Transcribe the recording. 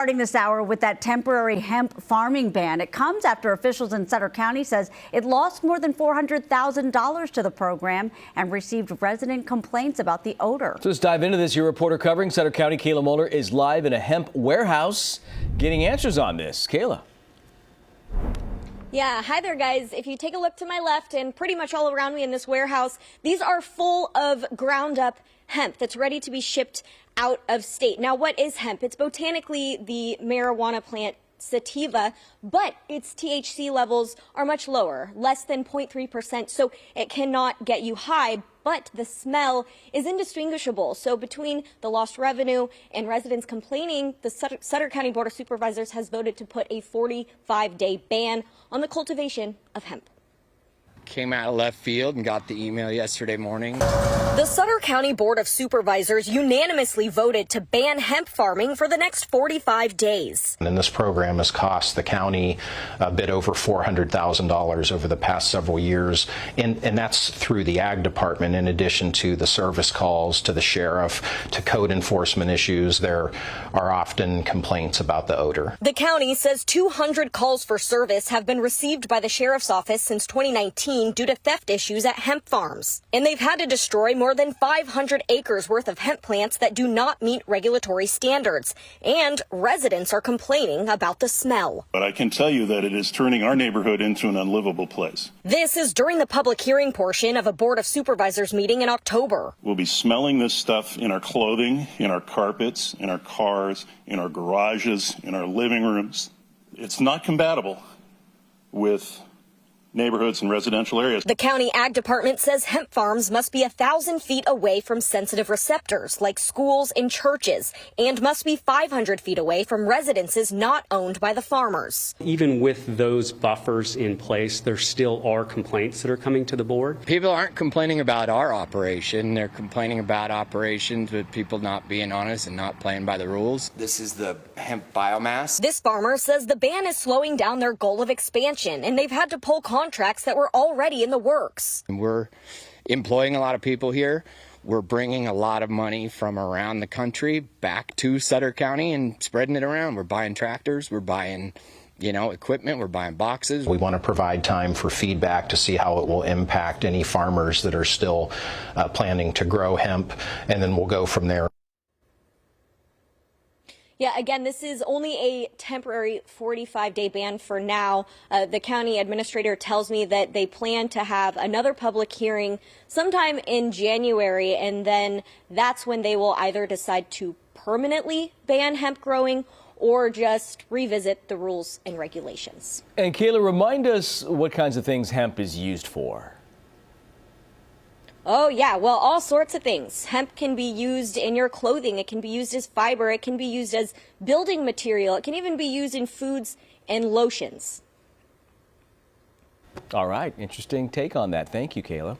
Starting this hour with that temporary hemp farming ban. It comes after officials in Sutter County says it lost more than $400,000 to the program and received resident complaints about the odor. So let's dive into this. Your reporter covering Sutter County, Kayla Moeller, is live in a hemp warehouse getting answers on this. Kayla. Yeah, hi there, guys. If you take a look to my left and pretty much all around me in this warehouse, these are full of ground up hemp that's ready to be shipped out of state. Now, what is hemp? It's botanically the marijuana plant sativa, but its THC levels are much lower, less than 0.3%, so it cannot get you high, but the smell is indistinguishable. So between the lost revenue and residents complaining, the Sutter County Board of Supervisors has voted to put a 45-day ban on the cultivation of hemp. Came out of left field and got the email yesterday morning. The Sutter County Board of Supervisors unanimously voted to ban hemp farming for the next 45 days. And this program has cost the county a bit over $400,000 over the past several years, and that's through the ag department, in addition to the service calls to the sheriff, to code enforcement issues. There are often complaints about the odor. The county says 200 calls for service have been received by the sheriff's office since 2019 due to theft issues at hemp farms. And they've had to destroy more than 500 acres worth of hemp plants that do not meet regulatory standards. And residents are complaining about the smell. But I can tell you that it is turning our neighborhood into an unlivable place. This is during the public hearing portion of a Board of Supervisors meeting in October. We'll be smelling this stuff in our clothing, in our carpets, in our cars, in our garages, in our living rooms. It's not compatible with neighborhoods and residential areas. The county ag department says hemp farms must be 1,000 feet away from sensitive receptors like schools and churches, and must be 500 feet away from residences not owned by the farmers. Even with those buffers in place, there still are complaints that are coming to the board. People aren't complaining about our operation. They're complaining about operations with people not being honest and not playing by the rules. This is the hemp biomass. This farmer says the ban is slowing down their goal of expansion, and they've had to pull contracts that were already in the works. We're employing a lot of people here. We're bringing a lot of money from around the country back to Sutter County and spreading it around. We're buying tractors, we're buying equipment, we're buying boxes. We want to provide time for feedback to see how it will impact any farmers that are still planning to grow hemp, and then we'll go from there. Yeah, again, this is only a temporary 45-day ban for now. The county administrator tells me that they plan to have another public hearing sometime in January, and then that's when they will either decide to permanently ban hemp growing or just revisit the rules and regulations. And Kayla, remind us what kinds of things hemp is used for. Oh, yeah. Well, all sorts of things. Hemp can be used in your clothing. It can be used as fiber. It can be used as building material. It can even be used in foods and lotions. All right. Interesting take on that. Thank you, Kayla.